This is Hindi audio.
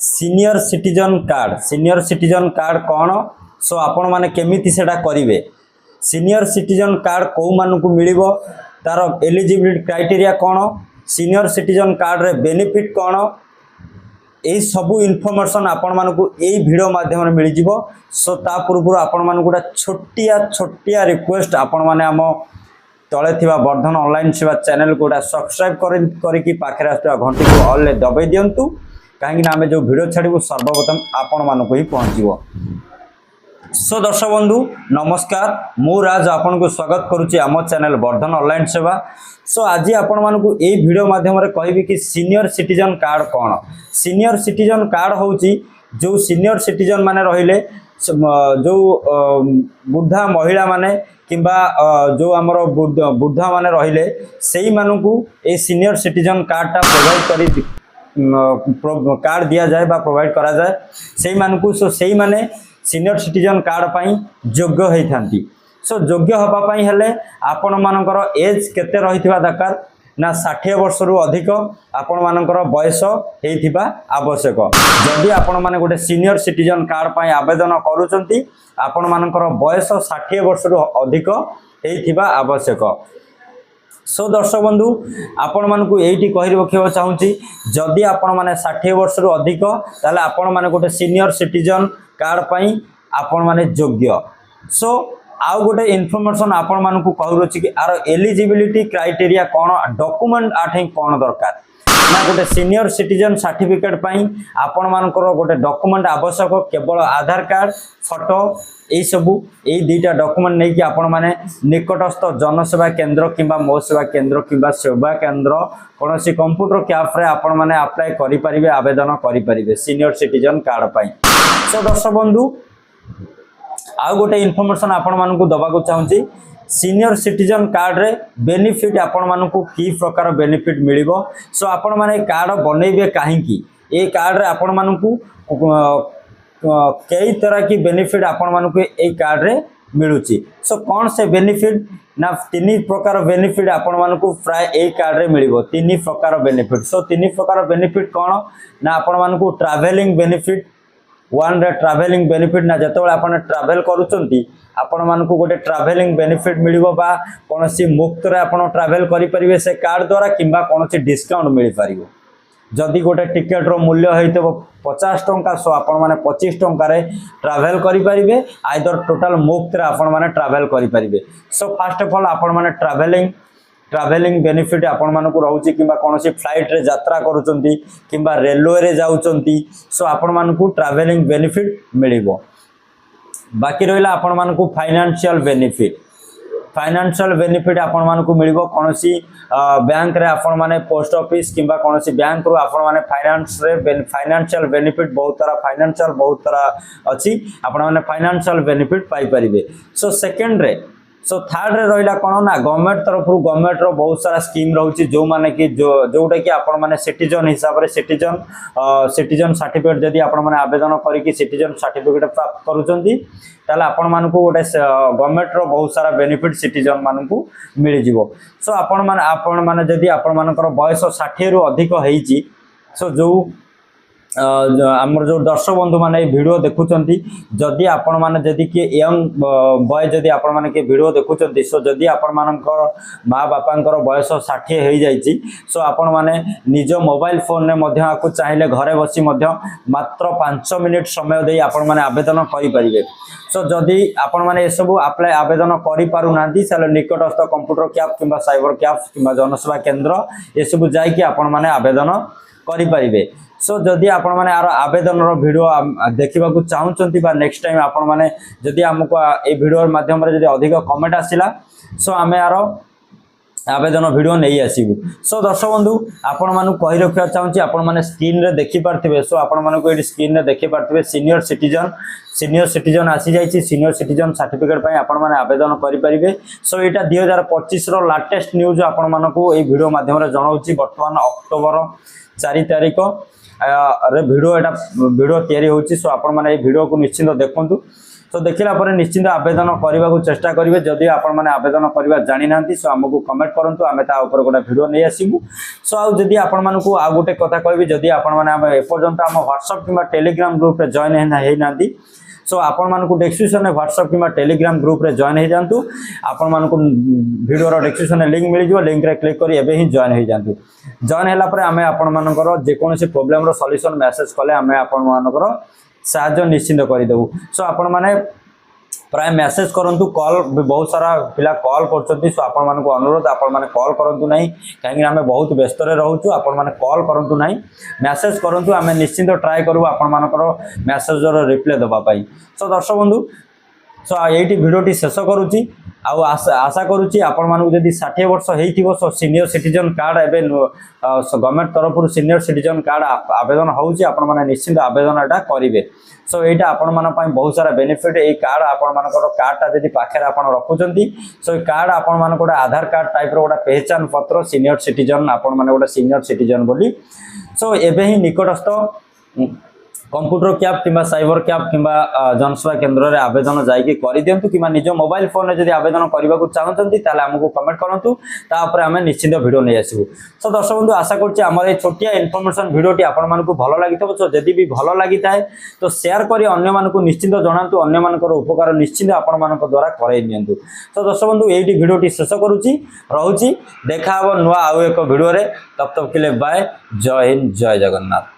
सीनियर सिटीजन कार्ड कौन सो आपण माने केमिति सेटा करिवे सीनियर सिटीजन कार्ड को मानकु मिलिबो तार एलिजिबिलिटी क्राइटेरिया कौन सीनियर सिटीजन कार्ड रे बेनिफिट कौन यही सबू इनफॉरमेशन आपण मानकु एई वीडियो माध्यम मिल जिवो सो ता पूर्व आपण मानकु छोटिया छोटिया रिक्वेस्ट आपण माने हम तले थिबा वर्धन ऑनलाइन सेवा चैनल को सब्सक्राइब करिकी पाखरे आसुवा घंटी को ऑल ले दबाई दियंतु कहीं आम जो वीडियो छाड़ू सर्वप्रथम आपण मानक ही पहुँचो। सो दर्शक बंधु नमस्कार मु राज आपन को स्वागत करुच्ची आम चैनल वर्धन ऑनलाइन सेवा। सो आज आपण मानक यही वीडियो माध्यम कहबी कि सीनियर सिटीजन कार्ड कौन सीनियर सिटीजन कार्ड होची जो सीनियर सिटीजन माने रहिले जो बुढ़ा महिला माने किंबा जो आमर बुढ़ा माने रहिले सेई मानकु ए सीनियर सिटीजन कार्डटा प्रोवाइड करी कार्ड दिया जाए बा प्रोवाइड करा जाए सेई मानकु सो सेई माने सीनियर सिटीजन कार्ड पाई योग्य होई थांती। सो योग्य हबा पाई हेले आपण मानकर एज केते रहिथिबा दरकार ना 60 वर्ष रु अधिक आपण मानकर बयस हेइथिबा आवश्यक। जदि आपण माने गोटे सीनियर सिटीजन कार्ड पाई आवेदन करूचंती आपण मानकर बयस 60 वर्ष रु अधिक हेइथिबा आवश्यक। सो दर्शक बंधु आपण मानकु एइटी कहि रखिबा चाहूची जदि आपण माने 60 वर्ष रु अधिक ताले आपण माने गोटे सीनियर सिटीजन कार्ड पाई आपण माने योग्य। सो आउ गोटे इनफॉरमेशन आपण मानकु कहूची कि आर एलिजिबिलिटी क्राइटेरिया कौन डॉक्यूमेंट आठे कौन दरकार ना गोटे सीनियर सिटीजन सर्टिफिकेट पाई आपण मानकर गोटे डॉक्यूमेंट आवश्यक केवल आधार कार्ड फोटो यही सबू यही दुईटा डॉक्यूमेंट नहीं कि आपण माने निकटस्थ जनसेवा केंद्र किंबा मो सेवा केंद्र किंबा सेवा केंद्र कौन सी कंप्यूटर कैफ्रे आपण माने अप्लाई करि परिबे आवेदन करि परिबे सीनियर सिटीजन कार्ड पाई। सो दर्शक बंधु आउ गोटे इनफॉरमेशन आपण मानकु दबाकु चाहूची सीनियर सिटीजन कार्ड रे बेनिफिट आपण मानकु की प्रकार बेनिफिट मिलिबो। सो आपण माने कार्ड बनेबे काहे की ए कार्ड रे आपण मानकु कई तरह की बेनिफिट आपण मानकु ए कार्ड रे मिलुची। सो कौन से बेनिफिट ना 3 प्रकार बेनिफिट आपण मानकु प्राय ए कार्ड रे मिलिबो 3 प्रकार बेनिफिट। सो 3 प्रकार बेनिफिट कौन ना आपण मानकु ट्रैवलिंग बेनिफिट वन रे ट्रैवलिंग बेनिफिट ना जतबेले आपण ट्रैवल करूचंती आपण मानकु गोटे ट्रैवलिंग बेनिफिट मिलिबो बा कोनोसी मुक्त रे आपण ट्रैवल करि परिबे से कार्ड द्वारा किंबा कोनोसी डिस्काउंट मिलि पारिबो। जदि गोटे टिकेट रो मूल्य होइतबो 50 टंका सो आपण माने 25 टंका रे ट्रैवल करि परिबे आइदर टोटल मुक्त रे आपण माने ट्रैवल करि परिबे। सो फर्स्ट ऑफ ऑल आपण माने ट्रैवलिंग बेनिफिट आपण मानकु रहउची किंबा कोनोसी फ्लाइट रे यात्रा करूचंती किंबा रेलवे रे जाउचंती सो आपण मानकु ट्रैवलिंग बेनिफिट मिलिबो। बाकी रहिला आपण मानकु फाइनेंशियल बेनिफिट आपण मानकु मिलिबो कोनोसी बैंक रे आपण माने पोस्ट ऑफिस किंबा कोनोसी बैंक रो आपण माने फाइनेंशियल बेनिफिट बहुत तरह अछि आपण माने फाइनेंशियल बेनिफिट पाई परिबे। सो सेकंड रे सो थर्ड रे रहिला कोन ना गवर्नमेंट तरफ गवर्नमेंट रो बहुत सारा स्कीम रहउची जो माने कि जोटा कि आपण माने सिटीजन हिसाब रे सिटीजन सर्टिफिकेट जदि आपण माने आवेदन करी कि सिटीजन सर्टिफिकेट प्राप्त करूचंती ताले आपण मानकु गोटे गवर्नमेंट रो बहुत सारा बेनिफिट सिटीजन मानकु मिल जिवो। सो आपण माने जदि आपण मानकर बयस 60 रु अधिक हेची सो जो आमर जो दर्शक बंधु माने वीडियो देखुचंती जदि आपण माने जदि कि यंग बॉय जदि आपण माने के वीडियो देखुचंती सो जदि आपण मानकर माँ बापांकर बयस 60 हो जाइछि सो आपण माने निज मोबाइल फोन ने मध्य आकु चाहिले घरे बसी मध्य मात्र 5 मिनिट समय दे आपण माने आवेदन करि परिबे। सो जदि आपण माने ए सब अप्लाई आवेदन करि पारु नांती साले निकटस्थ कंप्यूटर कैफ किंबा साइबर कैफ किंबा जनसेवा केंद्र ए सब जाई कि आपण माने आवेदन करि परिबे। सो जदि आपण माने आरो आवेदन रो वीडियो देखिबा को चाहुचंती बा नेक्स्ट टाइम आपण माने जदि हमको ए वीडियो माध्यम रे जदि अधिक कमेंट आसिला सो आमे आरो आवेदन वीडियो नहीं आसीबु। सो दर्शक बंधु आपण मानु कहि रखिया चाहूची आपण माने स्क्रीन रे देखि पारथिबे। सो आपण मानु को ए स्क्रीन रे देखि पारथिबे सीनियर सिटीजन आसी जाइछि सीनियर सिटीजन सर्टिफिकेट पई आपण माने आवेदन करि परिबे। सो एटा 2025 रो लेटेस्ट न्यूज आपण मानु को ए वीडियो माध्यम रे जणाउची वर्तमान अक्टोबर 4 तारिख रे वीडियो तैयारी होची। सो आपण माने ए वीडियो को निश्चित देखंतु सो देखला पर निश्चिंत आवेदन करने को चेष्टा करेंगे जदि आपण मैंने आवेदन करवा जानी ना सो आमको कमेंट करूँ आम ता गोटे भिडियो नहीं आसबू सो आउ जदि आपण मानू आउ गोटे कथा कहबी जदि आपण मैंने एपर्यंत आम व्हाट्सएप कि टेलीग्राम ग्रुप रे जॉइन होना सो आपण मानू डिस्क्रिप्शन में व्हाट्सएप कि टेलीग्राम ग्रुप रे जॉइन हो जातु आपण मानू वीडियो डिस्क्रिप्शन में लिंक मिल जाए लिंक रे क्लिक कर एबे ही जॉइन हो जातु जॉइन होला पर आमे आपण मानकर जेकोसी प्रोब्लेम रो सॉल्यूशन मैसेज कले आमे आपण मानकर साहाय्य निश्चिंत करदेबू सो आपण माने प्राय मैसेज करूँ कॉल बहुत सारा पिला कॉल कर सो आपण मानक अनुरोध आपण माने कॉल करूँ ना कहीं आम बहुत व्यस्त रोचु आपण माने कॉल करूँ ना मैसेज करूँ आम निश्चिंत ट्राए करूँ आपण मानकर मैसेज रिप्लाई देवाई सो दर्शक बंधु सो ये भिडियोटी शेष करुच्ची आशा करुच्ची आपण मानक जदि 60 वर्ष हो सो सीनियर सिटीजन कार्ड एवं गवर्नमेंट तरफ सीनियर सिटीजन कार्ड आवेदन होउची आपण माने निश्चिंत आवेदन एटा करेंगे सो यहाँ आपण मान बहुत सारा बेनिफिट ये कार्ड आपण मानकर कार्डटा जदि पाखे आपण रखुचंती सो कार्ड आपण मान गोटे आधार कार्ड टाइप गोटे पहचान पत्र सीनियर सिटीजन आपण माने गोटे सीनियर सिटीजन बोली सो एबे ही निकटस्थ कंप्यूटर कैब कि साइबर कैब कि जनसेवा केन्द्र में आवेदन जाकि कर दिंतु कि निज मोबाइल फोन में जब आवेदन करने को चाहते आमको कमेंट करूँ तापर आम निश्चिंत भिडियो नहीं आसबू सो दर्शक बंधु आशा कर छोटिया इनफॉरमेशन भिडियोटी आपको भल लगी सो जदि भी भल लगी था तो शेयर कर अन्य निश्चिंत जनातु अन्य उपकार निश्चिंत आपण द्वारा करई दिंतु तो दर्शक बंधु ये भिडियोटी शेष करुच्ची रोची देखा नुआ आउ एक भिडियो तब तक के लिए बाय जय हिंद जय जगन्नाथ।